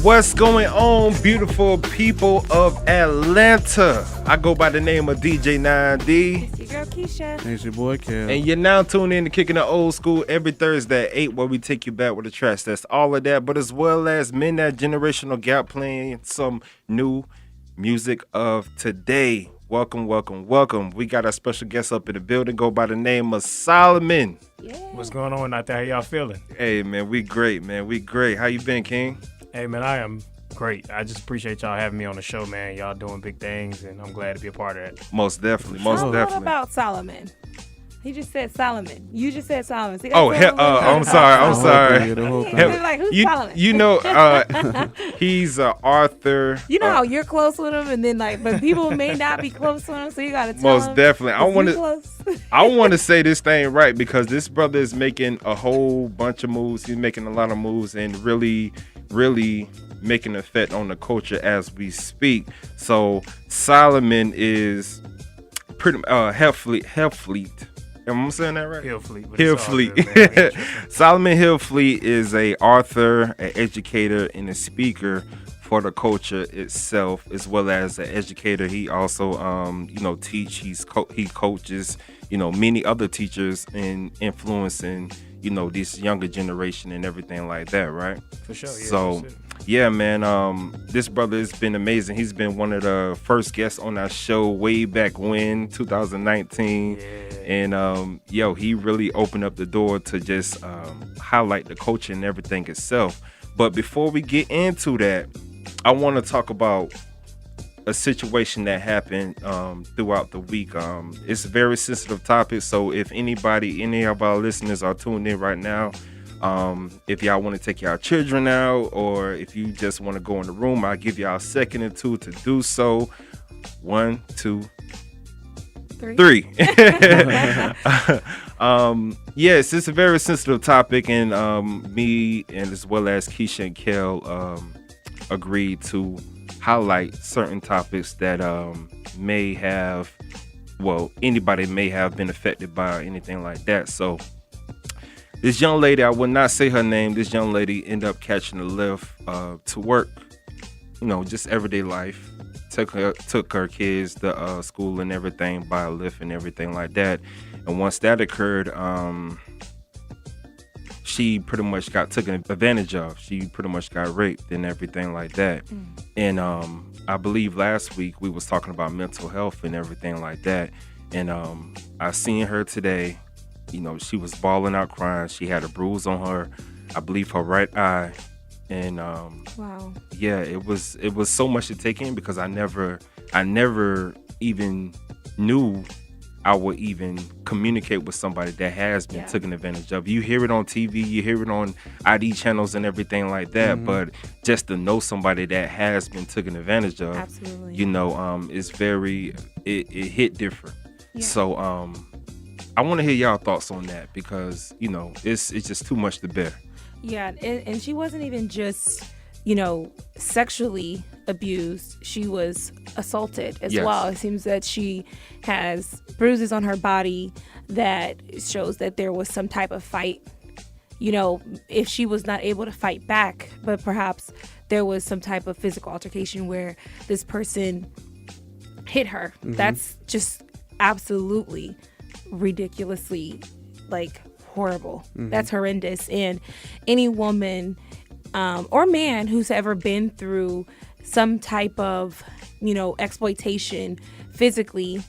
What's going on, beautiful people of Atlanta? I go by the name of DJ 9D. It's your girl Keisha. It's your boy Kell. And you're now tuned in to Kicking the Old School every Thursday at 8, where we take you back with the tracks. That's all of that, but as well as men that generational gap, playing some new music of today. Welcome. We got our special guest up in the building, go by the name of Solomon. Yeah. What's going on out there? How y'all feeling? Hey, man, we great, man. We great. How you been, King? Hey, man, I am great. I just appreciate y'all having me on the show, man. Y'all doing big things, and I'm glad to be a part of it. Most definitely. What about Solomon? He just said Solomon. You just said Solomon. So I'm sorry. Like, who's Solomon? You know, he's an author. You know how you're close with him, and then but people may not be close with him, so you gotta tell Most him. definitely. I I want to say this thing right, because this brother is making a whole bunch of moves. He's making a lot of moves and really making an effect on the culture as we speak. So Solomon is pretty Hillfleet. Am I saying that right? Hillfleet. Solomon Hillfleet is a author, an educator, and a speaker for the culture itself, as well as an educator. He also, teach. He coaches, many other teachers and influencing, this younger generation and everything like that, right? For sure. Yeah, so, yeah, man, this brother has been amazing. He's been one of the first guests on our show way back when, 2019. Yeah. And, he really opened up the door to just highlight the culture and everything itself. But before we get into that, I want to talk about a situation that happened throughout the week. It's a very sensitive topic, so if any of our listeners are tuned in right now, if y'all want to take y'all children out, or if you just want to go in the room, I'll give y'all a second or two to do so. 1, 2, 3. Yes, it's a very sensitive topic, and me and as well as Keisha and Kell agreed to highlight certain topics that anybody may have been affected by, anything like that. So this young lady, I will not say her name, this young lady ended up catching a lift to work, just everyday life. Took her kids to school and everything by a lift and everything like that. And once that occurred, she pretty much got taken advantage of. She pretty much got raped and everything like that. And I believe last week we was talking about mental health and everything like that. And I seen her today. She was bawling out, crying. She had a bruise on her, I believe her right eye. And wow. Yeah, it was so much to take in, because I never even knew I would even communicate with somebody that has been taken advantage of. You hear it on TV, you hear it on ID channels and everything like that, but just to know somebody that has been taken advantage of, absolutely, is very, it hit different. Yeah. So I want to hear y'all thoughts on that, because it's just too much to bear. Yeah, and she wasn't even just, sexually abused. She was assaulted as well. It seems that she has bruises on her body that shows that there was some type of fight. If she was not able to fight back, but perhaps there was some type of physical altercation where this person hit her. That's just absolutely ridiculously, horrible. That's horrendous. And any woman or man who's ever been through some type of exploitation physically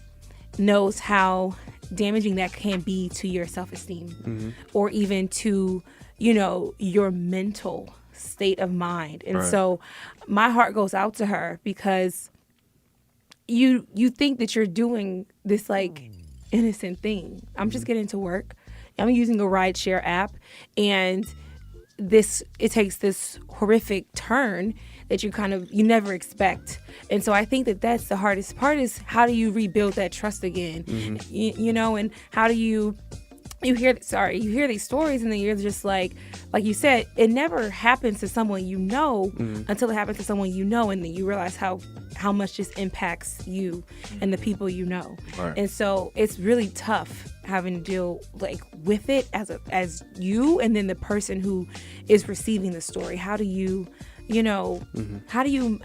knows how damaging that can be to your self-esteem, or even to your mental state of mind. And so my heart goes out to her, because you think that you're doing this innocent thing. I'm just getting to work. I'm using a rideshare app, and it takes this horrific turn that you never expect. And so I think that that's the hardest part, is how do you rebuild that trust again? And how do you hear these stories, and then you're just like you said, it never happens to someone until it happens to someone and then you realize how much this impacts you and the people Right. And so it's really tough having to deal with it as you, and then the person who is receiving the story. How do you how do you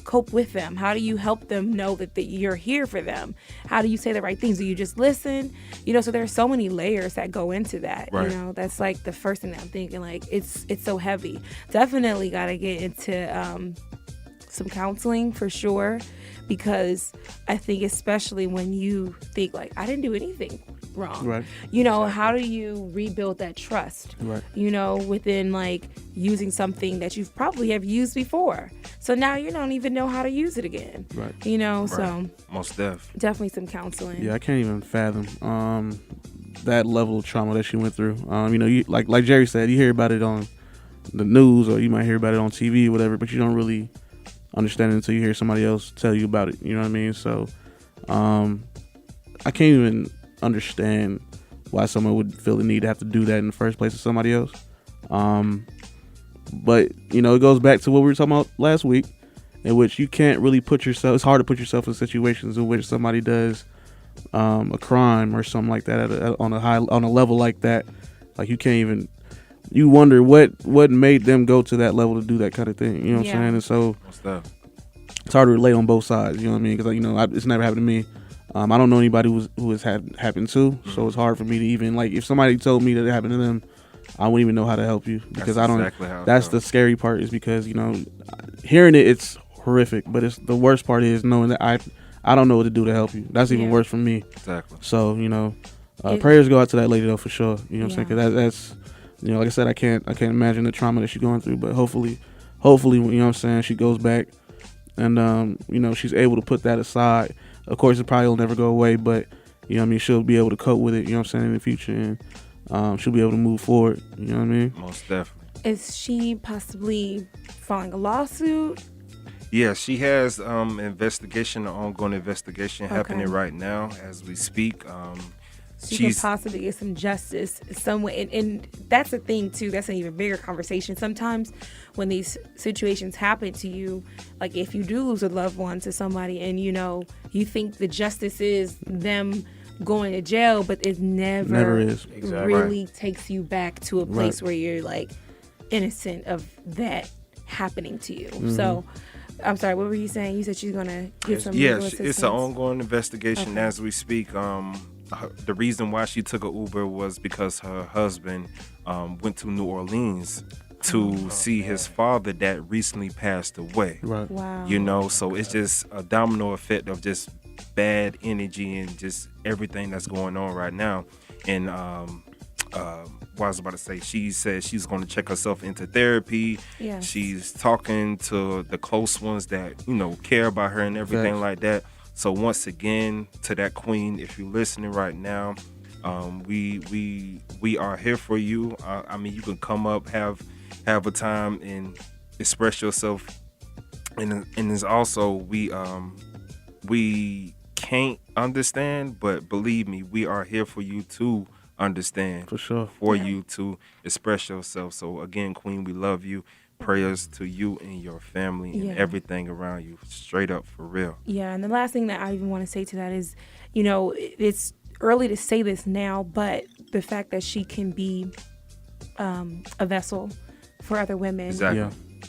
cope with them? How do you help them know that you're here for them? How do you say the right things? Do you just listen? So there's so many layers that go into that. Right. That's like the first thing that I'm thinking. Like it's so heavy. Definitely got to get into some counseling for sure, because I think especially when you think like I didn't do anything wrong. Right. How do you rebuild that trust? Right. Within like using something that you've probably have used before. So now you don't even know how to use it again. Right. So most definitely some counseling. Yeah, I can't even fathom that level of trauma that she went through. You, like Jerry said, you hear about it on the news or you might hear about it on TV or whatever, but you don't really understand it until you hear somebody else tell you about it. You know what I mean? So I can't even understand why someone would feel the need to have to do that in the first place to somebody else. But it goes back to what we were talking about last week, in which you can't really it's hard to put yourself in situations in which somebody does a crime or something like that on a level like that. Like you wonder what made them go to that level to do that kind of thing. You know what I'm saying? And so it's hard to relate on both sides. You know what I mean? Because it's never happened to me. I don't know anybody who has had happened to, so it's hard for me to even if somebody told me that it happened to them, I wouldn't even know how to help you because I don't. Exactly how that's the scary part, is because hearing it's horrific, but it's the worst part is knowing that I don't know what to do to help you. That's even worse for me. Exactly. So prayers go out to that lady though, for sure. You know what I'm saying? Because that's like I said, I can't imagine the trauma that she's going through, but hopefully, you know what I'm saying, she goes back and she's able to put that aside. Of course, it probably will never go away, but she'll be able to cope with it. You know what I'm saying, in the future, and she'll be able to move forward. You know what I mean? Most definitely. Is she possibly filing a lawsuit? Yeah, she has an ongoing investigation happening right now as we speak. She can possibly get some justice some way. And that's the thing, too. That's an even bigger conversation. Sometimes when these situations happen to you, like if you do lose a loved one to somebody and, you think the justice is them going to jail, but it never is. Really takes you back to a place where you're like innocent of that happening to you. So I'm sorry, what were you saying? You said she's going to get some legal assistance? It's an ongoing investigation as we speak. The reason why she took an Uber was because her husband went to New Orleans to see his father that recently passed away. Right. Wow. So it's just a domino effect of just bad energy and just everything that's going on right now. And what I was about to say, she said she's going to check herself into therapy. Yes. She's talking to the close ones that, care about her and everything like that. So once again, to that queen, if you're listening right now, we are here for you. You can come up, have a time and express yourself. And it's also we can't understand, but believe me, we are here for you to understand. For sure. For you to express yourself. So again, queen, we love you. Prayers to you and your family and everything around you. Straight up, for real. Yeah, and the last thing that I even want to say to that is, it's early to say this now, but the fact that she can be a vessel for other women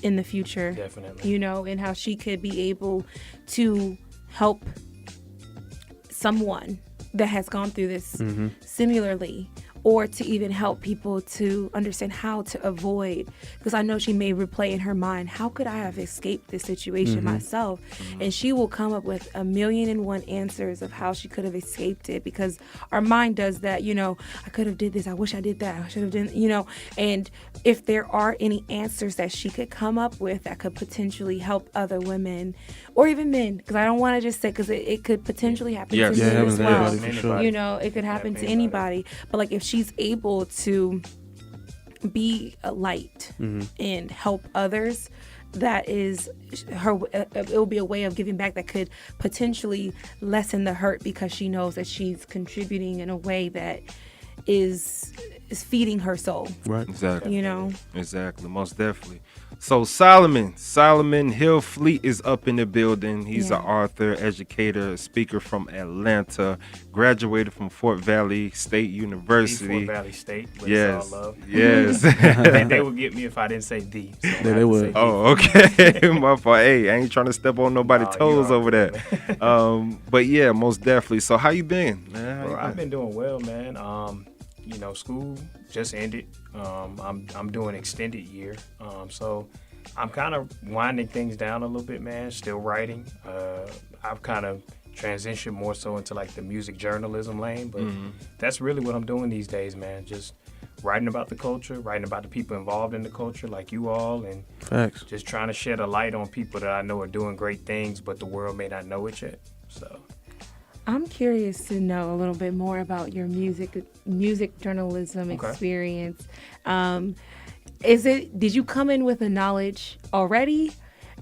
in the future. Definitely. And how she could be able to help someone that has gone through this similarly, or to even help people to understand how to avoid, because I know she may replay in her mind, how could I have escaped this situation myself? And she will come up with 1,000,001 answers of how she could have escaped it, because our mind does that. I could have did this, I wish I did that, I should have done, and if there are any answers that she could come up with that could potentially help other women or even men, because I don't want to just say, because it could potentially happen to men as well. Sure. It could happen to anybody, but like if she's able to be a light and help others, that is her. It will be a way of giving back that could potentially lessen the hurt, because she knows that she's contributing in a way that is is feeding her soul. Right. Exactly. You know. Exactly. Most definitely. So Solomon Hillfleet is up in the building. He's an author, educator, speaker from Atlanta, graduated from Fort Valley State University. Fort Valley State. Yes. All love. Yes. They would get me if I didn't say the. So Yeah, they would. Oh, okay. My fault. Hey, I ain't trying to step on nobody's toes over there. But yeah, most definitely. So how you been, man? Bro, I've been doing well, man. You know, school just ended. I'm doing extended year. So I'm kind of winding things down a little bit, man. Still writing. I've kind of transitioned more so into like the music journalism lane, but that's really what I'm doing these days, man. Just writing about the culture, writing about the people involved in the culture, like you all, and Facts. just trying to shed a light on people that I know are doing great things, but the world may not know it yet. So I'm curious to know a little bit more about your music journalism experience. Did you come in with a knowledge already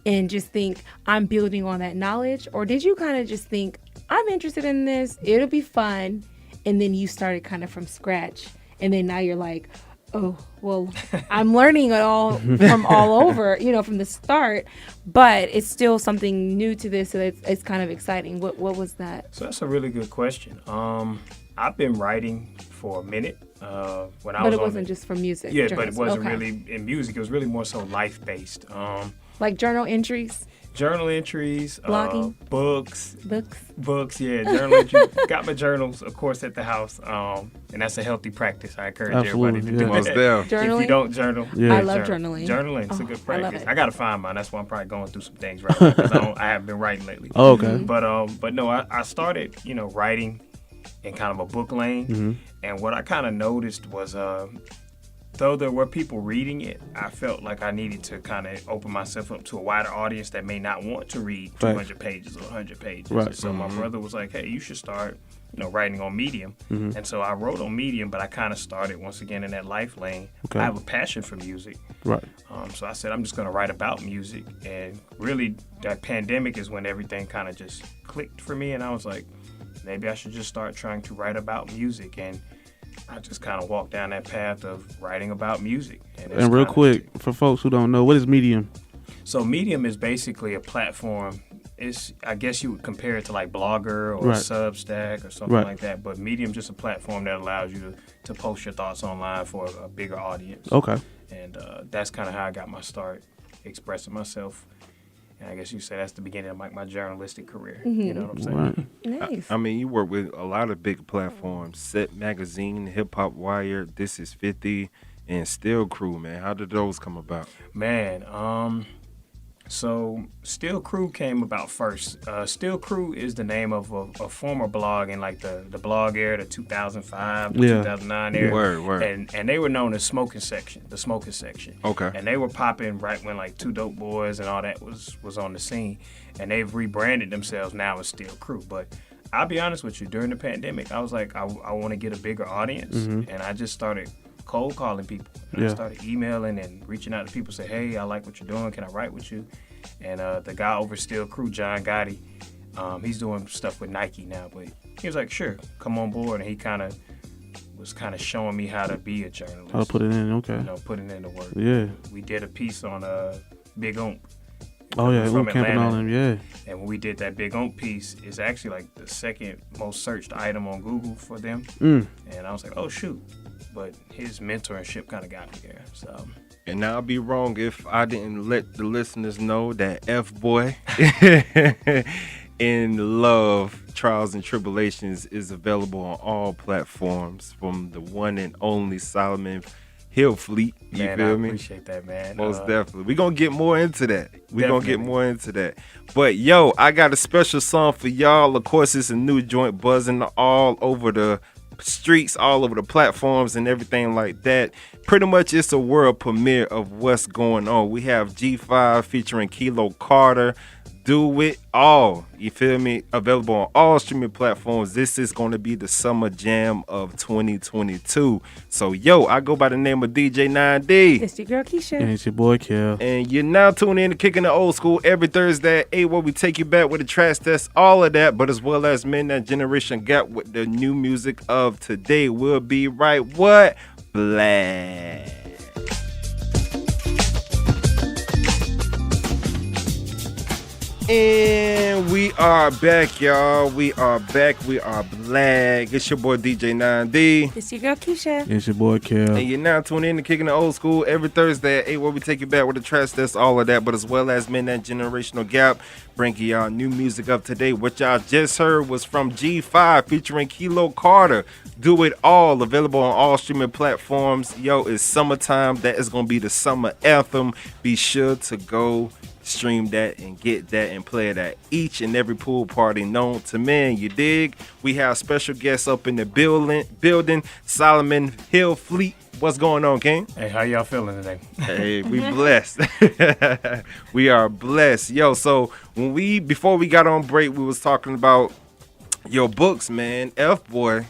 and just think I'm building on that knowledge, or did you kind of just think I'm interested in this, it'll be fun, and then you started kind of from scratch, and then now you're like, oh, well, I'm learning it all from all over, from the start, but it's still something new to this, so it's kind of exciting. What was that? So that's a really good question. I've been writing for a minute. But it wasn't just for music. Yeah, but it wasn't really in music. It was really more so life-based. Like journal entries? Journal entries, blogging, books. Yeah, journal entries. Got my journals, of course, at the house, and that's a healthy practice. I encourage everybody to do that. Journaling? If you don't journal, I love journaling. Journaling is a good practice. I gotta find mine. That's why I'm probably going through some things right now because I haven't been writing lately. Oh, okay. But no, I started, writing in kind of a book lane, and what I kind of noticed was though there were people reading it, I felt like I needed to kind of open myself up to a wider audience that may not want to read 200 pages or 100 pages. Right. So my brother was like, hey, you should start, writing on Medium. And so I wrote on Medium, but I kind of started once again in that life lane. Okay. I have a passion for music. Right. So I said, I'm just going to write about music. And really, that pandemic is when everything kind of just clicked for me. And I was like, maybe I should just start trying to write about music. And I just kind of walked down that path of writing about music. And real quick, for folks who don't know, what is Medium? So Medium is basically a platform. I guess you would compare it to like Blogger or Substack or something like that. But Medium just a platform that allows you to post your thoughts online for a bigger audience. Okay. And that's kind of how I got my start expressing myself. And I guess you say that's the beginning of my journalistic career. You know what I'm saying? Right. Nice. I mean, you work with a lot of big platforms: Set Magazine, Hip Hop Wire, This Is 50, and Still Crew. Man, how did those come about? Man, so Still Crew came about first. Still Crew is the name of a former blog in like the blog era, the 2005, 2009 era. Word. And they were known as the Smoking Section. Okay. And they were popping right when like Two Dope Boys and all that was on the scene. And they've rebranded themselves now as Still Crew. But I'll be honest with you, during the pandemic, I was like, I want to get a bigger audience. And I just started cold calling people. I started emailing and reaching out to people, say, hey, I like what you're doing. Can I write with you? And the guy over Still Crew, John Gotti, he's doing stuff with Nike now, but he was like, sure, come on board. And he was showing me how to be a journalist. How to put it in, okay. Putting in the work. Yeah. We did a piece on Big Ump. Oh, yeah, from camping Atlanta. on him, yeah. And when we did that Big Ump piece, it's actually like the second most searched item on Google for them. And I was like, oh, shoot. But his mentorship kind of got me there. So. And now I'd be wrong if I didn't let the listeners know that F-Boy in Love, Trials and Tribulations is available on all platforms from the one and only Solomon Hillfleet. You man, feel I me? Appreciate that, man. Most definitely. We're going to get more into that. But, yo, I got a special song for y'all. Of course, it's a new joint buzzing all over the streets, all over the platforms and everything like that. Pretty much it's a world premiere of what's going on. We have G5 featuring Kilo Carter, Do It All. You feel me? Available on all streaming platforms. This is going to be the summer jam of 2022. So, yo, I go by the name of DJ 9D. It's your girl Keisha. And it's your boy, Kell. And you're now tuning in to Kicking the Old School every Thursday at 8, where we take you back with the tracks that's all of that, but as well as men that generation gap with the new music of today. We'll be right Black. And we are back, y'all. We are back. We are black. It's your boy DJ 9D. It's your girl Keisha. It's your boy Kell. And you're now tuning in to Kicking the Old School every Thursday at 8, where we take you back with the tracks. That's all of that, but as well as Men That Generational Gap, bringing y'all new music up today. What y'all just heard was from G5 featuring Kilo Carter. Do It All, available on all streaming platforms. Yo, it's summertime. That is going to be the summer anthem. Be sure to go stream that and get that and play it at each and every pool party known to men. You dig? We have special guests up in the building. Solomon Hillfleet. What's going on, King? Hey, how y'all feeling today? Hey, we blessed. We are blessed. Yo, so before we got on break, we was talking about your books, man. F-Boy,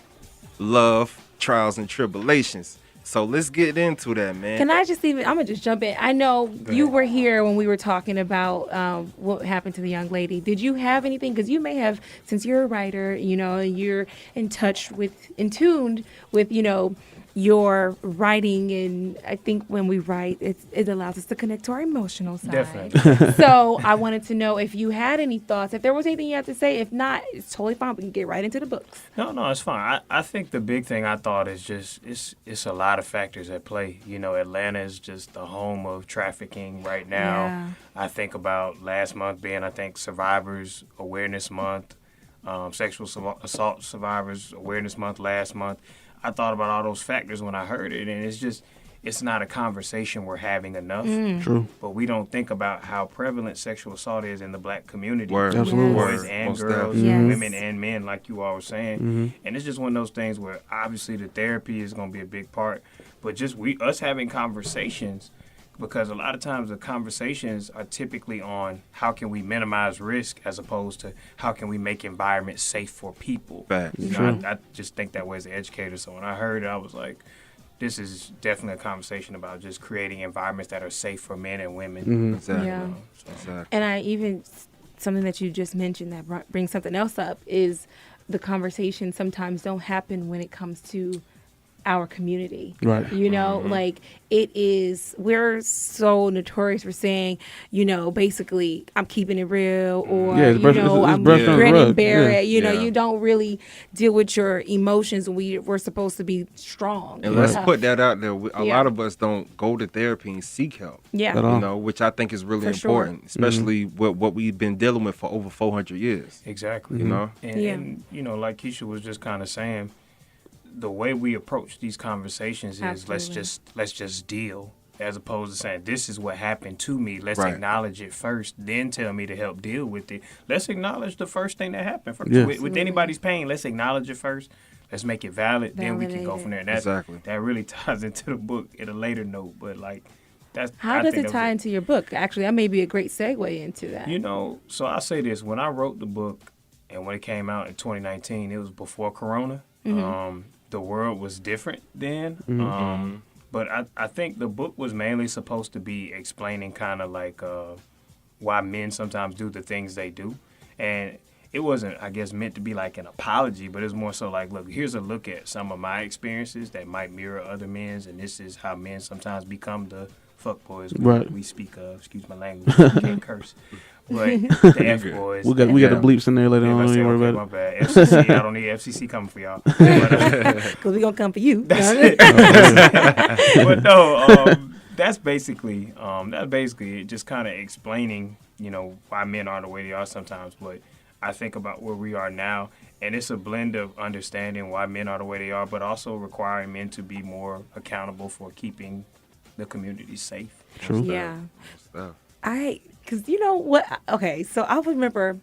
Love, Trials, and Tribulations. So let's get into that, man. I'm gonna just jump in. I know you were here when we were talking about what happened to the young lady. Did you have anything? Because you may have, since you're a writer, you're in tuned with, your writing, and I think when we write, it allows us to connect to our emotional side. Definitely. So I wanted to know if you had any thoughts, if there was anything you had to say. If not, it's totally fine. We can get right into the books. No, it's fine. I think the big thing I thought is just it's a lot of factors at play. Atlanta is just the home of trafficking right now. Yeah. I think about last month being, Survivors Awareness Month, Sexual Assault Survivors Awareness Month last month. I thought about all those factors when I heard it, and it's not a conversation we're having enough. True. But we don't think about how prevalent sexual assault is in the black community. Word. Absolutely. Boys and Most girls, definitely. Yes. women and men, like you all were saying. And it's just one of those things where obviously the therapy is going to be a big part, but just us having conversations, because a lot of times the conversations are typically on how can we minimize risk as opposed to how can we make environments safe for people. Facts. I just think that way as an educator. So when I heard it, I was like, this is definitely a conversation about just creating environments that are safe for men and women. Exactly. Yeah. Exactly. And something that you just mentioned that brings something else up is the conversations sometimes don't happen when it comes to our community. Right. Like we're so notorious for saying, basically I'm keeping it real, or, it's I'm brushed under the grin and rug. bear it. Yeah. You don't really deal with your emotions. We're supposed to be strong. And let's tough. put that out there. A Yeah. lot of us don't go to therapy and seek help. Yeah. At all. Which I think is really For sure. important, especially with what we've been dealing with for over 400 years. Exactly. And And like Keisha was just kind of saying, the way we approach these conversations is Absolutely. let's just deal, as opposed to saying this is what happened to me. Let's Right. acknowledge it first, then tell me to help deal with it. Let's acknowledge the first thing that happened first. Yeah. With anybody's pain, let's acknowledge it first. Let's make it valid. Then we can go Validate from there. And Exactly. That really ties into the book at a later note. But that's How I does think it that was tie into your book? Actually, that may be a great segue into that. So I'll say this: when I wrote the book and when it came out in 2019, it was before Corona. The world was different then. But I think the book was mainly supposed to be explaining kind of like why men sometimes do the things they do. And it wasn't, I guess, meant to be like an apology, but it was more so like, look, here's a look at some of my experiences that might mirror other men's, and this is how men sometimes become the fuckboys we speak of. Excuse my language, I can't curse. But the F boys. We got the bleeps in there later on. Don't worry about My it. bad. FCC, I don't need FCC coming for y'all. Because we're going to come for you. But no, that's basically it. Just kind of explaining, why men are the way they are sometimes. But I think about where we are now, and it's a blend of understanding why men are the way they are, but also requiring men to be more accountable for keeping the community safe. True. Yeah. Stuff. Because you know what? Okay, so I remember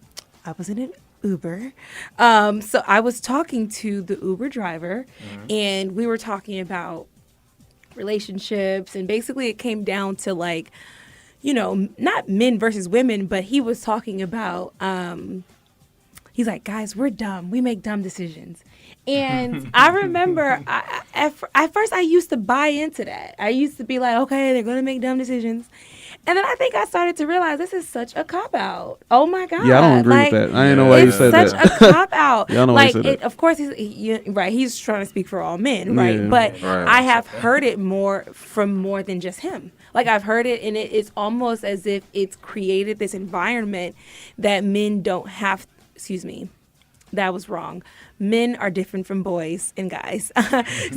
I was in an Uber. So I was talking to the Uber driver, and we were talking about relationships, and basically it came down to like, not men versus women, but he was talking about, he's like, guys, we're dumb. We make dumb decisions. And I remember at first I used to buy into that. I used to be like, okay, they're going to make dumb decisions. And then I think I started to realize this is such a cop-out. Oh, my God. Yeah, I don't agree with that. I didn't know why you said that. It's such a cop-out. Yeah, I don't know why you said that. Of course, he's trying to speak for all men, right? Yeah. But Right. I have heard it from more than just him. Like, I've heard it, and it's almost as if it's created this environment that men don't have, that was wrong. Men are different from boys and guys.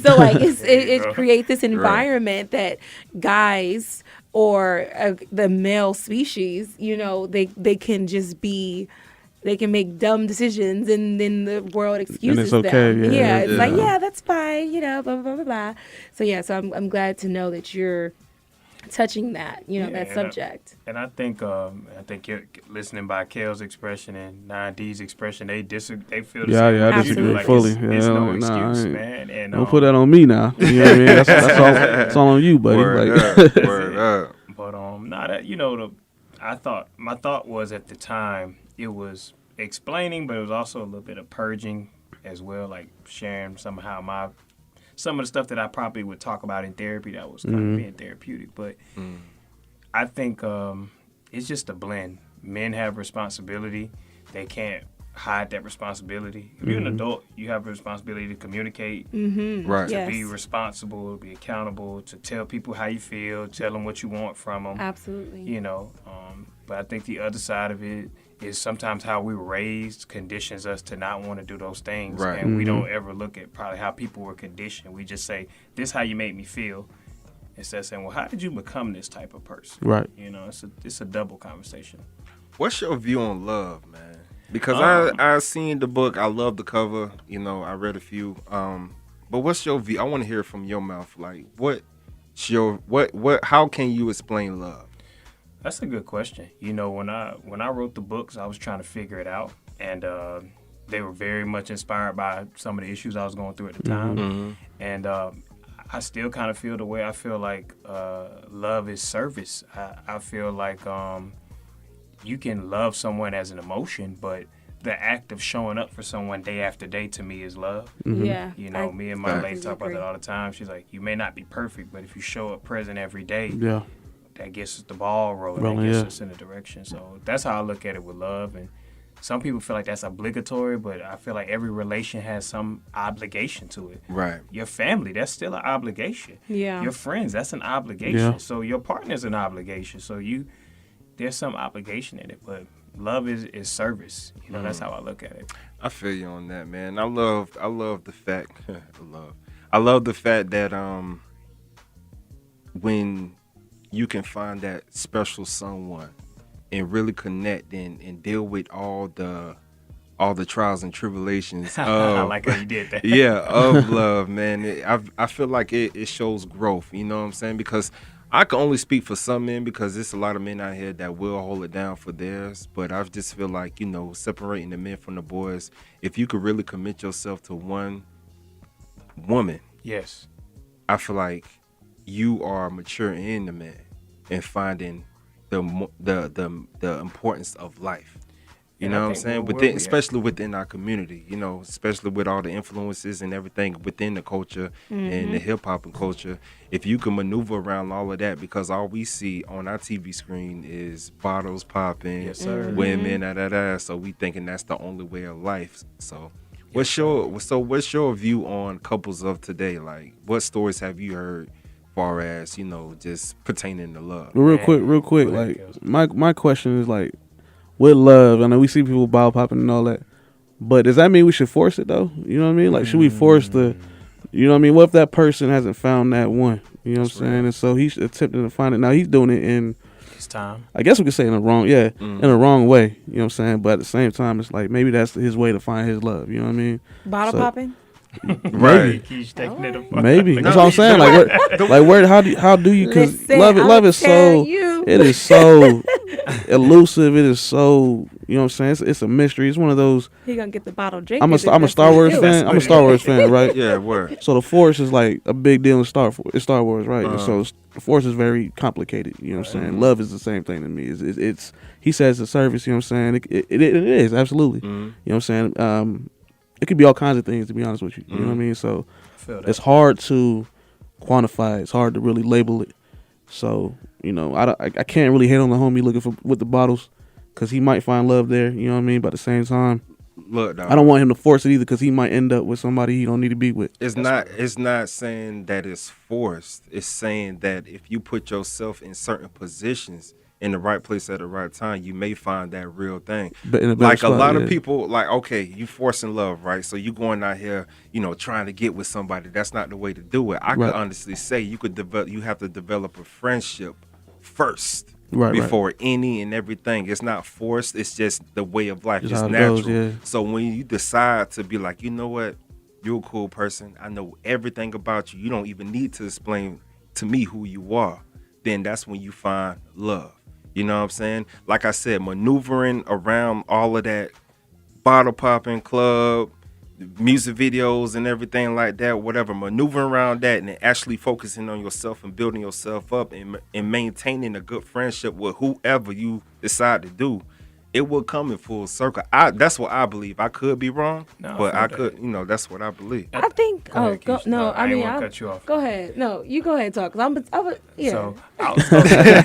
So, like, it creates this environment that guys or the male species, they can just they can make dumb decisions, and then the world excuses and it's okay, them. yeah. It's like, that's fine, blah, blah, blah, blah. So, so I'm glad to know that you're touching that, that subject. I think you're listening by Kell's expression and 9D's expression, they feel the same. I disagree like fully. It's no excuse, man. And don't put that on me now. You know what I mean? That's all on you, buddy. Word up. But my thought was at the time it was explaining, but it was also a little bit of purging as well, like sharing some of the stuff that I probably would talk about in therapy that was kind of being therapeutic. But I think it's just a blend. Men have responsibility. They can't hide that responsibility. If you're an adult, you have a responsibility to communicate, Right. to be responsible, to be accountable, to tell people how you feel, tell them what you want from them. Absolutely. But I think the other side of it is sometimes how we were raised conditions us to not want to do those things. Right. And we don't ever look at probably how people were conditioned. We just say, this is how you make me feel. Instead of saying, well, how did you become this type of person? Right. It's a double conversation. What's your view on love, man? Because I seen the book. I love the cover. I read a few. But what's your view? I want to hear from your mouth. Like, how can you explain love? That's a good question. When I wrote the books, I was trying to figure it out, and they were very much inspired by some of the issues I was going through at the time. And I still kind of feel the way I feel like love is service. I feel like you can love someone as an emotion, but the act of showing up for someone day after day to me is love. Yeah. Me and my lady talk about that all the time. She's like, you may not be perfect, but if you show up present every day, that gets the ball rolling, that gets us in a direction. So that's how I look at it with love. And some people feel like that's obligatory, but I feel like every relation has some obligation to it. Right. Your family, that's still an obligation. Yeah. Your friends, that's an obligation. Yeah. So your partner's an obligation. So there's some obligation in it, but love is service. That's how I look at it. I feel you on that, man. I love the fact I love the fact that when you can find that special someone and really connect and deal with all the trials and tribulations of, I like how you did that. of love, man. I feel like it shows growth, you know what I'm saying? Because I can only speak for some men, because there's a lot of men out here that will hold it down for theirs. But I just feel like, separating the men from the boys, if you could really commit yourself to one woman, Yes. I feel like you are maturing in the man and finding the importance of life. You know what I'm saying? Especially within our community, especially with all the influences and everything within the culture and the hip hop and culture. If you can maneuver around all of that, because all we see on our TV screen is bottles popping, Yes, sir. women, so we thinking that's the only way of life. So what's your view on couples of today? Like, what stories have you heard far as, just pertaining to love? Real quick, like my question is, like, with love, I know we see people bottle popping and all that, but does that mean we should force it though? You know what I mean? Like, should we force what if that person hasn't found that one? You know what I'm saying? And so he's attempting to find it. Now he's doing it in His time. I guess we could say in a wrong way. You know what I'm saying? But at the same time, it's like maybe that's his way to find his love. You know what I mean? Bottle popping? Right. Maybe that's what I'm saying. How do you? Because love is so. It is so elusive. It is so You know what I'm saying? It's a mystery. It's one of those. He gonna get the bottle drink. I'm a Star Wars fan. I'm a Star Wars fan, right? Yeah, word. So the Force is like a big deal in Star Wars, right? And so the Force is very complicated. You know what I'm saying? Love is the same thing to me. It's he says it's a service. You know what I'm saying? It is absolutely. You know what I'm saying? It could be all kinds of things, to be honest with you. You know what I mean? So it's hard to quantify it. It's hard to really label it. So, you know, I can't really hate on the homie looking for with the bottles, because he might find love there. You know what I mean? But at the same time, look, dog, I don't want him to force it either, because he might end up with somebody he don't need to be with. It's not saying that it's forced. It's saying that if you put yourself in certain positions in the right place at the right time, you may find that real thing. But in a like spot, a lot of people, like, okay, you forcing love, right? So you going out here, you know, trying to get with somebody. That's not the way to do it. I could honestly say you have to develop a friendship first. Before any and everything. It's not forced. It's just the way of life. It's natural. Goes, So when you decide to be like, you know what, you're a cool person, I know everything about you, you don't even need to explain to me who you are, then that's when you find love. You know what I'm saying? Like I said, maneuvering around all of that bottle popping, club, music videos and everything like that, whatever, maneuvering around that and actually focusing on yourself and building yourself up and maintaining a good friendship with whoever you decide to do, it will come in full circle. That's what I believe. I could be wrong, but I could, you know, that's what I believe. I think. I mean, I'll cut you off. Go ahead. No, you go ahead and talk. Yeah. So I was gonna say,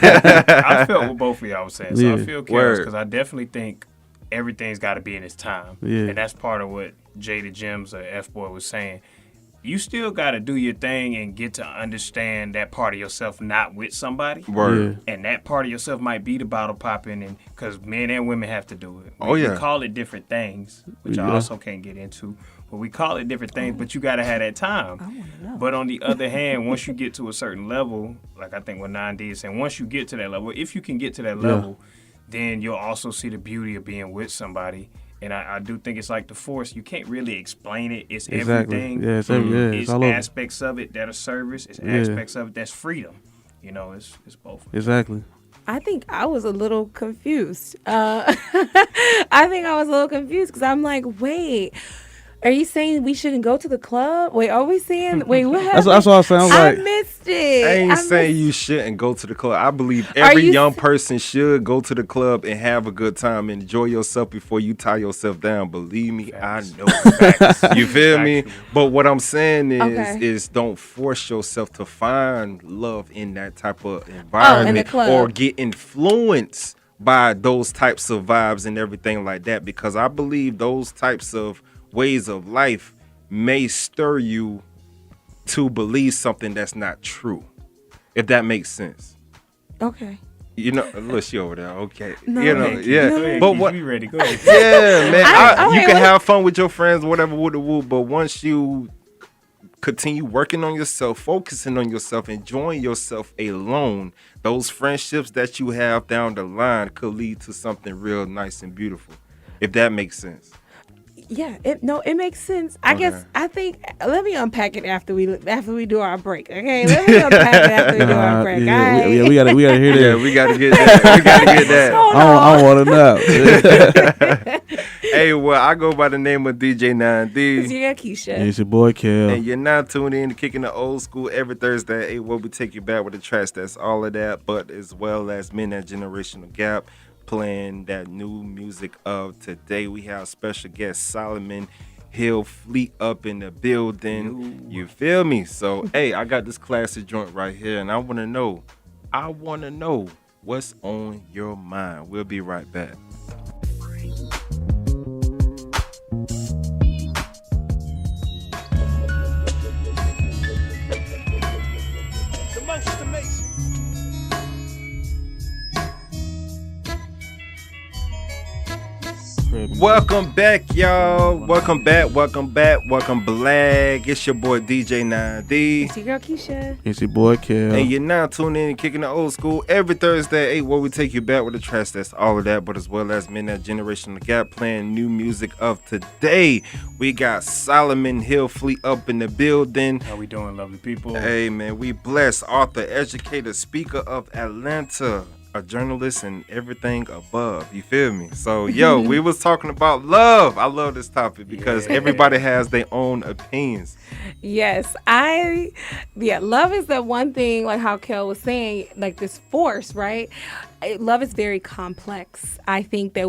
I felt what both of y'all was saying. So I feel curious because I definitely think everything's got to be in its time, and that's part of what Jada Gems or F Boy was saying. You still got to do your thing and get to understand that part of yourself not with somebody. And that part of yourself might be the bottle popping, and because men and women have to do it. We call it different things, which I also can't get into. But we call it different things, but you got to have that time. But on the other hand, once you get to a certain level, like I think what 9D is saying, once you get to that level, if you can get to that level, then you'll also see the beauty of being with somebody. And I do think it's like the Force. You can't really explain it. It's everything. Yeah, it's aspects of it that are service. It's aspects of it that's freedom. You know, it's both. Exactly. I think I was a little confused. Because I'm like, wait, are you saying we shouldn't go to the club? Wait, are we saying? Wait, what happened? That's what I was saying. I missed it. I ain't saying you shouldn't go to the club. I believe every young person should go to the club and have a good time, enjoy yourself before you tie yourself down. Believe me, Facts. I know. You feel me? But what I'm saying is don't force yourself to find love in that type of environment in the club. Or get influenced by those types of vibes and everything like that, because I believe those types of ways of life may stir you to believe something that's not true, if that makes sense. Okay. You know, look, she over there. Okay. No, you know, No. But what? You ready? Go ahead. Yeah, man. You can have fun with your friends, whatever, but once you continue working on yourself, focusing on yourself, enjoying yourself alone, those friendships that you have down the line could lead to something real nice and beautiful, if that makes sense. Yeah, it makes sense. I think let me unpack it after we do our break. Okay, let me unpack it after we do our break. We gotta hear that. Yeah, we gotta get that. I want to know. Hey, well, I go by the name of DJ 9D. It's your Keisha. It's your boy Kell. And you're now tuned in to Kicking the Old School every Thursday at 8, where we take you back with the tracks that's all of that, but as well as Men That Generational Gap, playing that new music of today. We have special guest Solomon Hillfleet up in the building. You feel me? So, hey, I got this classic joint right here, and I want to know what's on your mind. We'll be right back. Welcome back, y'all. Welcome back. Welcome black. It's your boy DJ 9D. It's your girl Keisha. It's your boy Kell. And you're now tuning in and Kicking the Old School every Thursday at 8, where we take you back with the tracks that's all of that, but as well as Men That Generational Gap, playing new music of today. We got Solomon Hillfleet up in the building. How we doing, lovely people? Hey, man, we blessed. Author, educator, speaker of Atlanta. a journalist and everything above. You feel me? So, yo, we was talking about love. I love this topic because everybody has their own opinions. Yes, love is the one thing, like how Kell was saying, like this force, right? Love is very complex. I think that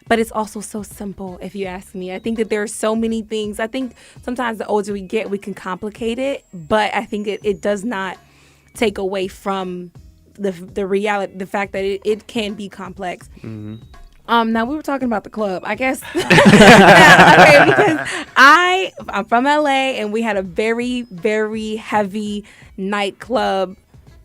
but it's also so simple, if you ask me. I think that there are so many things. I think sometimes the older we get, we can complicate it, but I think it does not take away from the reality, the fact that it can be complex. Mm-hmm. Now we were talking about the club, I guess. Okay, because I'm from LA and we had a very, very heavy nightclub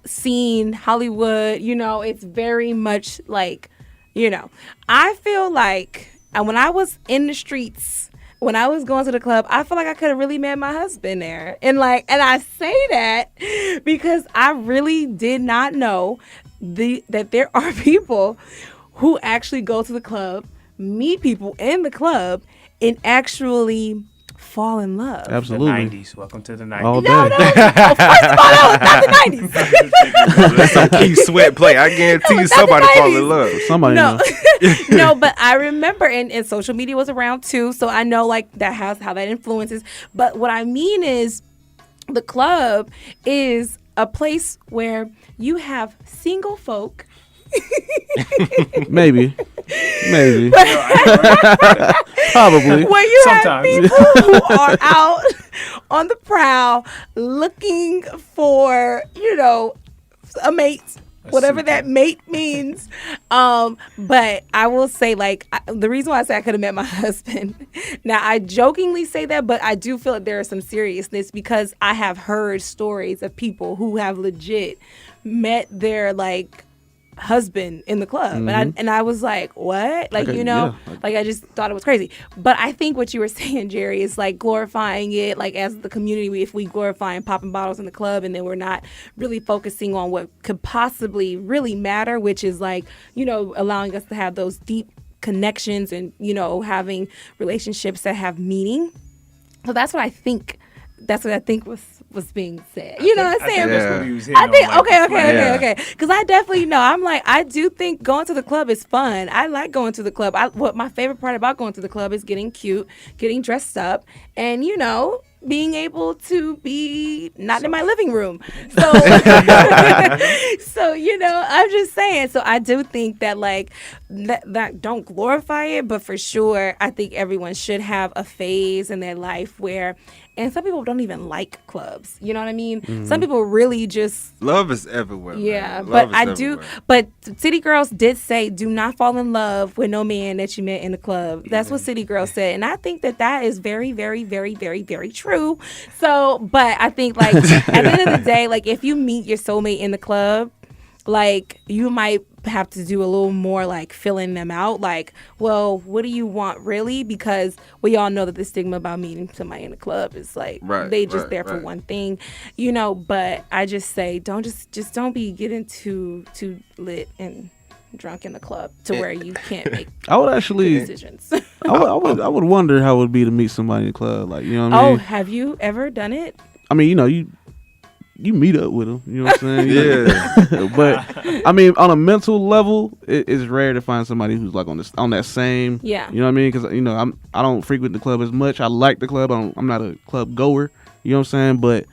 scene, Hollywood. It's very much like, I feel like when I was in the streets, when I was going to the club, I feel like I could have really met my husband there. And I say that because I really did not know that there are people who actually go to the club, meet people in the club, and actually fall in love. Absolutely. The 90s. Welcome to the 90s. All day. No. First of all, that was not the 90s. Let some Keith Sweat play. I guarantee you somebody fall in love. Somebody No. knows. No, but I remember, and social media was around too, so I know like that how that influences. But what I mean is, the club is a place where you have single folk. Maybe. Probably. Where you Sometimes. have people who are out on the prowl looking for, a mate. Whatever that mate means. But I will say, the reason why I say I could have met my husband, now I jokingly say that, but I do feel that there is some seriousness because I have heard stories of people who have legit met their, husband in the club. Mm-hmm. And I was like, what? I just thought it was crazy. But I think what you were saying, Jerry, is glorifying it, as the community, if we glorify and popping bottles in the club and then we're not really focusing on what could possibly really matter, which is allowing us to have those deep connections and, having relationships that have meaning. So that's what I think was being said. You know what I'm saying? That's what he was I think, hitting okay. Because I definitely know. I do think going to the club is fun. I like going to the club. What my favorite part about going to the club is getting cute, getting dressed up, and, being able to be not in my living room. So, I'm just saying. So I do think that that don't glorify it, but for sure, I think everyone should have a phase in their life where, and some people don't even like clubs. You know what I mean? Mm-hmm. Some people really just love is everywhere. Yeah, but But City Girls did say, "Do not fall in love with no man that you met in the club." That's what City Girls said, and I think that is very, very, very, very, very true. So, but I think at the end of the day, if you meet your soulmate in the club, you might have to do a little more filling them out. Well, what do you want really? Because we all know that the stigma about meeting somebody in the club is they just there for one thing, but I just say don't be getting too lit and drunk in the club to where you can't make I would actually decisions. I would wonder how it would be to meet somebody in the club, what I mean? Oh, have you ever done it? I mean, you meet up with them, you know what I'm saying? Yeah. But I mean, on a mental level, it's rare to find somebody who's on that same. Yeah. You know what I mean? Because I don't frequent the club as much. I like the club. I'm not a club goer. You know what I'm saying? But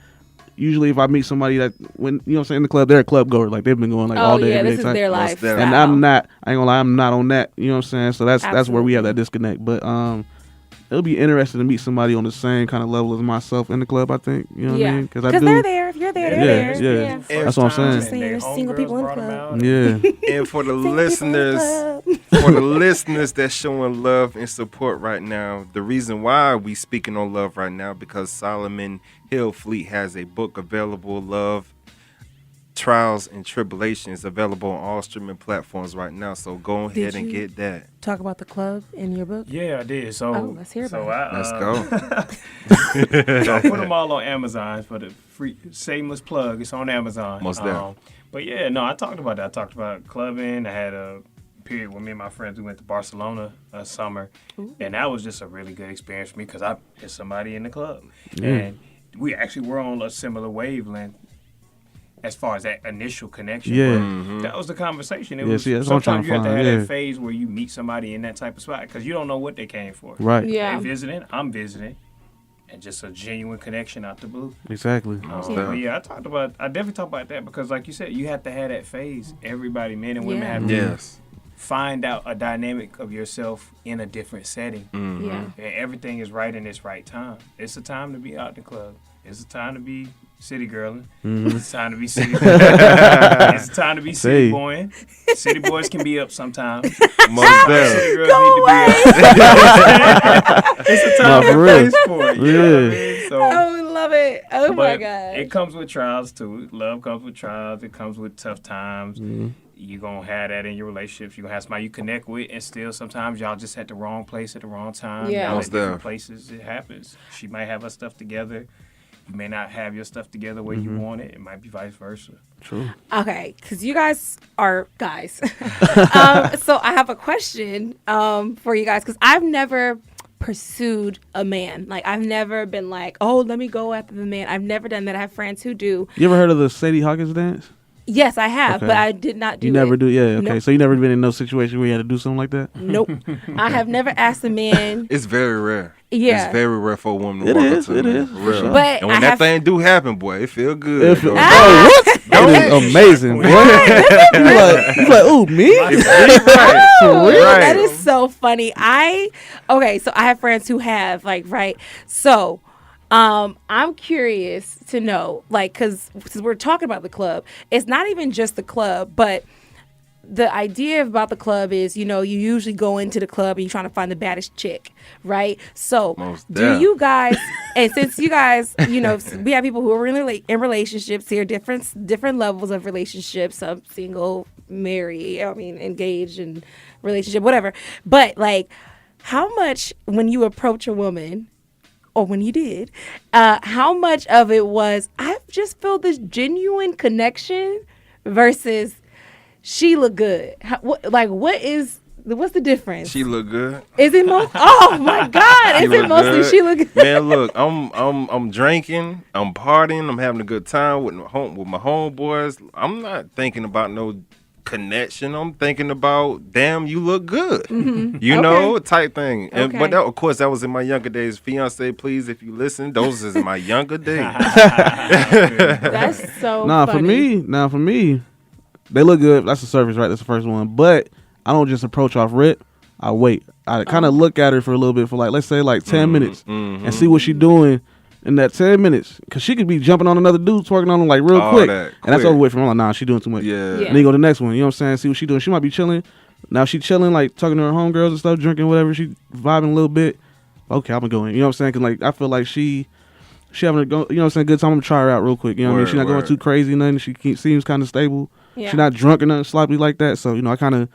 usually, if I meet somebody that in the club, they're a club goer. They've been going all day. Oh yeah, this is their life. And I'm not. I ain't gonna lie, I'm not on that. You know what I'm saying? So that's where we have that disconnect. But it'll be interesting to meet somebody on the same kind of level as myself in the club, I think. You know what I mean? Because they're there. If you're there, they're there. Yeah. That's what I'm saying. There's single people in the club. Yeah. And for the listeners that's showing love and support right now, the reason why we speaking on love right now, because Solomon Hillfleet has a book available, Love, Trials and Tribulations, available on all streaming platforms right now. So go ahead and get that. Talk about the club in your book? Yeah, I did. So let's hear about it. Let's go. So I put them all on Amazon for the free shameless plug. It's on Amazon. Most there. But yeah, no, I talked about that. I talked about clubbing. I had a period with me and my friends. We went to Barcelona summer, and that was just a really good experience for me because I met somebody in the club, and we actually were on a similar wavelength. as far as that initial connection. Yeah. But that was the conversation. It was see, that's what I'm trying sometimes to you have to find, have that phase where you meet somebody in that type of spot because you don't know what they came for. Right. Yeah. They visiting, I'm visiting, and just a genuine connection out the blue. Exactly. But yeah, I definitely talk about that because, like you said, you have to have that phase. Everybody, men and women, have to Yes. find out a dynamic of yourself in a different setting. Yeah. And everything is right in its right time. It's a time to be out the club. It's a time to be city girling. It's a time to be city boy. It's a time to be city boying. City boys can be up sometimes. Most definitely. City girls Go need away. to be up. It's a time for and real. place for it. You know what I mean? So, Oh, love it. Oh my but god. it comes with trials too. Love comes with trials. It comes with tough times. You're going to have that in your relationships. You're going to have somebody you connect with, and still sometimes y'all just at the wrong place at the wrong time. Yeah. Y'all Most at different def. places. It happens. She might have her stuff together. You may not have your stuff together where you want it. It might be vice versa. True. Okay, because you guys are guys. So I have a question for you guys because I've never pursued a man. Like, I've never been like, oh, let me go after the man. I've never done that. I have friends who do. You ever heard of the Sadie Hawkins dance? Yes, I have, Okay. but I did not do You it. never do? Yeah, okay. Nope. So you never been in no situation where you had to do something like that? Nope. I have never asked a man. It's very rare. Yeah. It's very rare for a woman to It walk is, up to it me. is, For for real. sure. But And when I that have, thing do happen, boy, it feel good. It feel- bro. oh, what? That is amazing, boy. you like, ooh, me? Right. Oh, Right. that is so funny. Okay, so I have friends who have, like, right. So I'm curious to know, like, because we're talking about the club, it's not even just the club, but the idea about the club is, you usually go into the club and you're trying to find the baddest chick, right? So Most do def. you guys, and since you guys, we have people who are in relationships here, different levels of relationships, some single, married, engaged and relationship, whatever. But like, how much when you approach a woman, or when you did, how much of it was, I've just felt this genuine connection versus she look good? What's the difference? She look good. Is it most? Oh my God! She Is it look mostly good. she look good? Man, look, I'm drinking, I'm partying, I'm having a good time with my homeboys. I'm not thinking about no connection. I'm thinking about, damn, you look good. You know, type thing. And Okay. but that, of course, that was in my younger days. Fiance, please, if you listen, those is my younger days. That's so. For funny. me, they look good. That's the surface, right? That's the first one. But I don't just approach off rip. I wait. I kind of look at her for a little bit, for like, let's say like 10 minutes, and see what she doing in that 10 minutes. Because she could be jumping on another dude, twerking on him like real All quick. that And that's quick. over with from. I'm like, nah, she doing too much. Yeah. Yeah. And then go to the next one. You know what I'm saying? See what she doing. She might be chilling. Now she chilling, like talking to her homegirls and stuff, drinking whatever. She vibing a little bit. Okay, I'm gonna go in. You know what I'm saying? Because like, I feel like she having a go, you know what I'm saying, good time. I'm gonna try her out real quick. You know what I mean? She's not going Word. too crazy, nothing. She seems kind of stable. Yeah. She's not drunk or nothing sloppy like that. So I kind of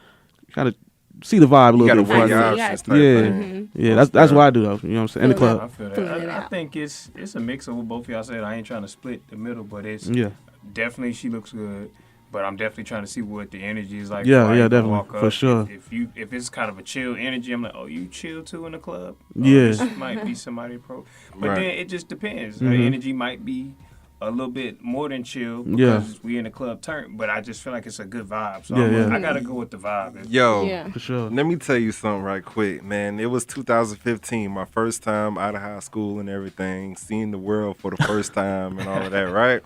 see the vibe a You little gotta bit. weigh before your I go. options. Yeah. Type Yeah, thing. yeah. That's what I do though. You know what I'm saying? In the Feel club. I feel Feeling that. it I out. think it's a mix of what both of y'all said. I ain't trying to split the middle, but it's Yeah, definitely she looks good. But I'm definitely trying to see what the energy is like. Yeah, before I yeah, even definitely, walk for up. sure. If it's kind of a chill energy, I'm like, oh, you chill too in the club. Oh, Yeah. this might be somebody pro. But Right. then it just depends. The Mhm. energy might be a little bit more than chill Yeah. because we in the club turn. But I just feel like it's a good vibe. So Yeah, yeah. I gotta go with the vibe. Yo, Yeah. for sure. let me tell you something right quick, man. It was 2015, my first time out of high school and everything, seeing the world for the first time and all of that, right?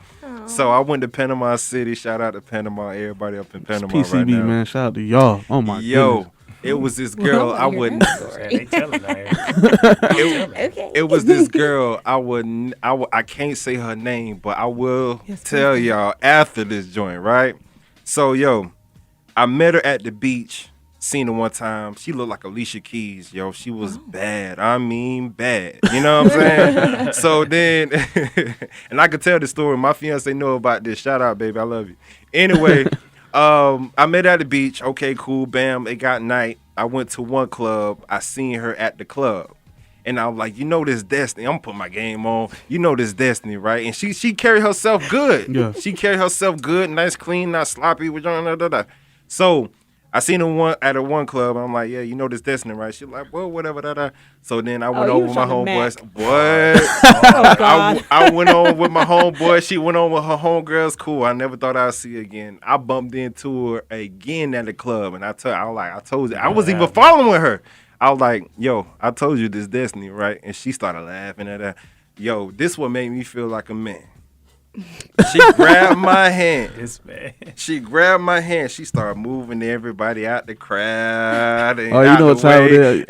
So I went to Panama City. Shout out to Panama, everybody up in It's Panama PCB, right now. man. Shout out to y'all. Oh my Yo, goodness. it was this girl I wouldn't. They telling that. Okay. It was this girl I can't say her name, but I will Yes, tell please do. y'all after this joint, right? So yo, I met her at the beach, seen her one time. She looked like Alicia Keys, yo. She was bad. I mean bad. You know what I'm saying? So then and I could tell the story. My fiance know about this. Shout out, baby. I love you. Anyway, I met her at the beach. Okay, cool, bam. It got night. I went to one club. I seen her at the club. And I was like, this Destiny. I'm putting my game on. This Destiny, right? And she carried herself good. Yeah. She carried herself good, nice, clean, not sloppy. So I seen her at a one club. And I'm like, yeah, you know this Destiny, right? She's like, well, whatever, da. So then I went you over was with my trying to homeboys. Mac. What? Oh God. I went on with my homeboy. She went on with her homegirls. Cool. I never thought I'd see her again. I bumped into her again at the club, and I told you, I was even following her. I was like, yo, I told you this Destiny, right? And she started laughing at that. Yo, this what made me feel like a man. She grabbed my hand. This man. She grabbed my hand. She started moving everybody out the crowd. And Oh, you know what time it is.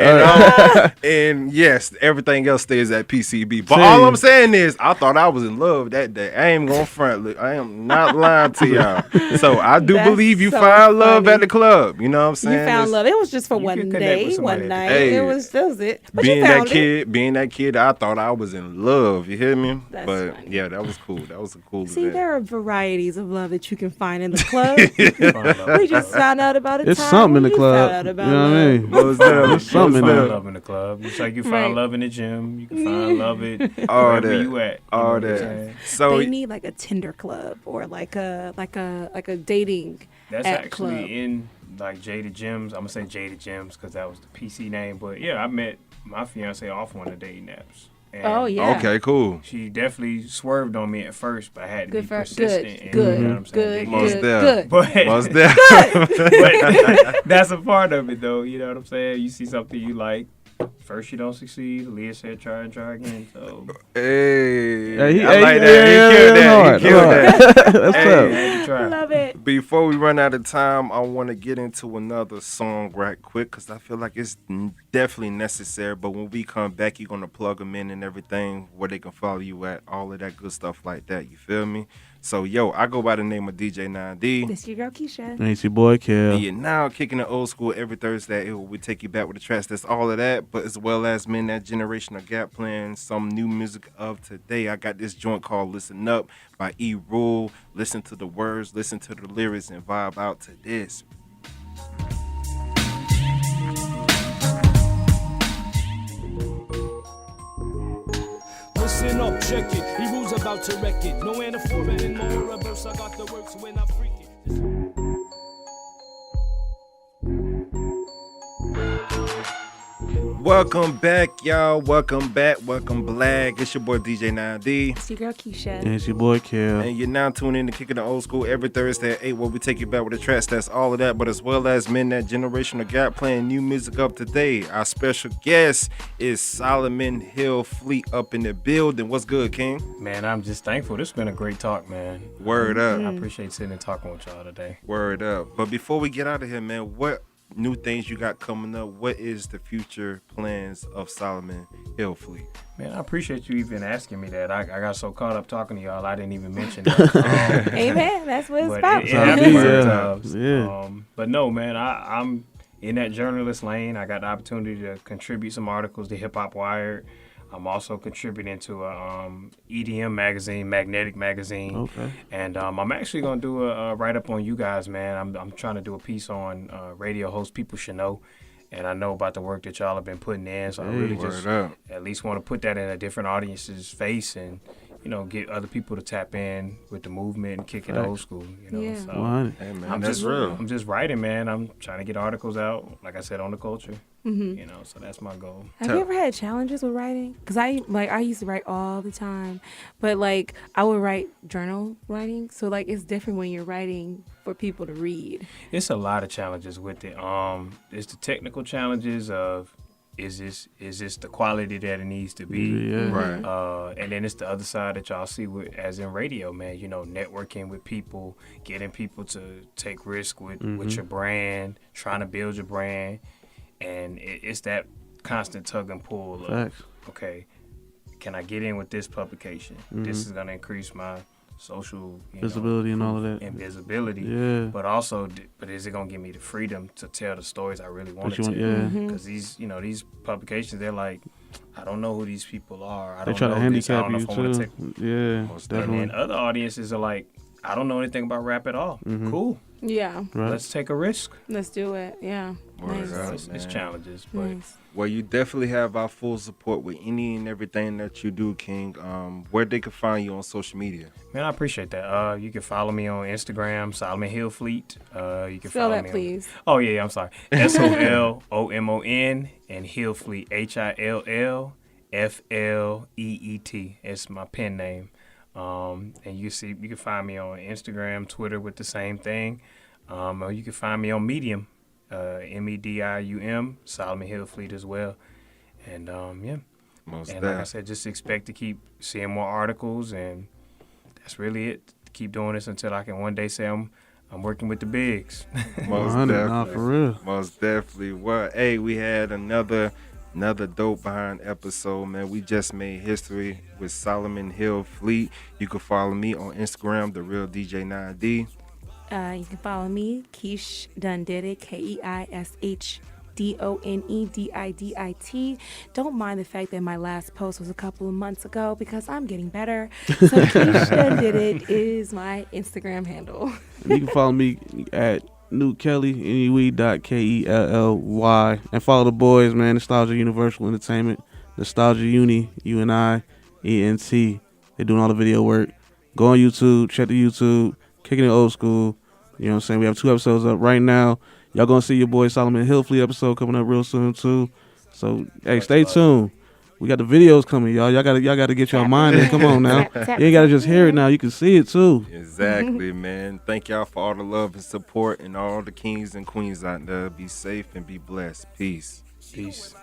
And yes, everything else stays at PCB. But all I'm saying is, I thought I was in love that day. I ain't gonna front. Look, I am not lying to y'all. So I do believe you find love at the club. You know what I'm saying? You found love. It was just for one day, one night. Hey, that was it. But being that kid, I thought I was in love. You hear me? That's but funny. yeah, that was cool. That was a cool See, event. there are varieties of love that you can find in the club. We just found out about it. It's something in the club. Found out about you know what I mean? There's something in Find there. love in the club. Just like you find love in the gym, you can find love at All wherever that. you at. All know what I'm that. saying? So They need like a Tinder club or like a dating That's app actually club. in like Jaded Gyms. I'm gonna say Jaded Gyms because that was the PC name. But yeah, I met my fiance off one of the dating apps. And Oh yeah. okay, cool. She definitely swerved on me at first, but I had to Good be for persistent. and, good, you know what I'm saying? good, Most good, deaf. good. But, Most deaf. but that's a part of it, though. You know what I'm saying? You see something you like. First, you don't succeed. Leah said, try and try again. So, Hey, I like that. He killed that. That's Hey. tough. had to try. Love it. Before we run out of time, I want to get into another song right quick because I feel like it's definitely necessary. But when we come back, you're going to plug them in and everything, where they can follow you at, all of that good stuff like that. You feel me? So, yo, I go by the name of DJ 9D. This your girl Keisha. And it's your boy, Kell. And you're now kicking it old school every Thursday. We take you back with the tracks. That's all of that. But as well as men that generational gap playing some new music of today. I got this joint called Listen Up by E Rule. Listen to the words, listen to the lyrics, and vibe out to this. Listen up, check it. He rules about to wreck it. No anaphora in my reverse. I got the works when I freak it. Welcome back, y'all. Welcome back. Welcome black. It's your boy DJ 9D. It's your girl Keisha. And it's your boy, Kell. And you're now tuned in to Kicking the Old School every Thursday at 8, where we take you back with the tracks. That's all of that. But as well as men that generational gap playing new music up today. Our special guest is Solomon Hillfleet up in the building. What's good, King? Man, I'm just thankful. This has been a great talk, man. Word up. I appreciate sitting and talking with y'all today. Word up. But before we get out of here, man, what new things you got coming up? What is the future plans of Solomon Hillfleet? Man, I appreciate you even asking me that. I got so caught up talking to y'all, I didn't even mention that. Amen. That's what it's But about. it Yeah. happens Yeah. sometimes. Yeah. But no, man, I'm in that journalist lane. I got the opportunity to contribute some articles to Hip Hop Wired. I'm also contributing to a EDM magazine, Magnetic Magazine. Okay. And I'm actually going to do a write-up on you guys, man. I'm trying to do a piece on radio hosts people should know. And I know about the work that y'all have been putting in. So I really just at least want to put that in a different audience's face and, you know, get other people to tap in with the movement and kick it old school, you know. Yeah. So 100. Hey, man, I'm that's just real. I'm just writing, man. I'm trying to get articles out, like I said, on the culture. You know, so that's my goal. Have you ever had challenges with writing? Because I used to write all the time, but like I would write journal writing. So like it's different when you're writing for people to read. It's a lot of challenges with it. It's the technical challenges of is this the quality that it needs to be? Yeah. Right. And then it's the other side that y'all see with, as in radio, man. You know, networking with people, getting people to take risk with your brand, trying to build your brand, and it's that constant tug and pull of, Facts. okay, can I get in with this publication? This is gonna increase my social Visibility and all of that. and visibility. Yeah. But also, but is it gonna give me the freedom to tell the stories I really want to What tell? you want- yeah. Because these publications, they're like, I don't know who these people are. I They don't try know to this. I handicap don't know you if I want to too. take. Yeah, Most And definitely. then other audiences are like, I don't know anything about rap at all. Cool. Yeah. Right. Let's take a risk. Let's do it. Yeah. Nice. It's challenges, but Nice. Well, you definitely have our full support with any and everything that you do, King. Where they can find you on social media? man, I appreciate that. You can follow me on Instagram, Solomon Hillfleet. You can Spell follow that, me. please. Oh yeah, I'm sorry. SOLOMON and Hillfleet. HILLFLEET. It's my pen name. And you can find me on Instagram, Twitter with the same thing. Or you can find me on Medium, MEDIUM, Solomon Hillfleet as well. And yeah. Most And like I said, just expect to keep seeing more articles, and that's really it. Keep doing this until I can one day say I'm working with the bigs. Most 100, definitely. nah, for real. Most definitely. Well, hey, we had another dope behind episode, man. We just made history with Solomon Hillfleet. You can follow me on Instagram, the real DJ 9D. You can follow me, Keish Done Did It, KeishaDonedidit. Don't mind the fact that my last post was a couple of months ago because I'm getting better. So Keish Done Did It is my Instagram handle. And you can follow me at New Kelly, NUE.KELLY. And follow the boys, man. Nostalgia Universal Entertainment, Nostalgia Uni, UNI, ENT. They're doing all the video work. Go on YouTube, check the YouTube, Kicking It Old School. You know what I'm saying? We have 2 episodes up right now. Y'all gonna see your boy Solomon Hillfleet episode coming up real soon too. So hey, stay tuned. We got the videos coming, y'all. Y'all gotta get your mind in. Come on now. You ain't gotta just hear it now. You can see it too. Exactly, man. Thank y'all for all the love and support, and all the kings and queens out there. Be safe and be blessed. Peace. Peace.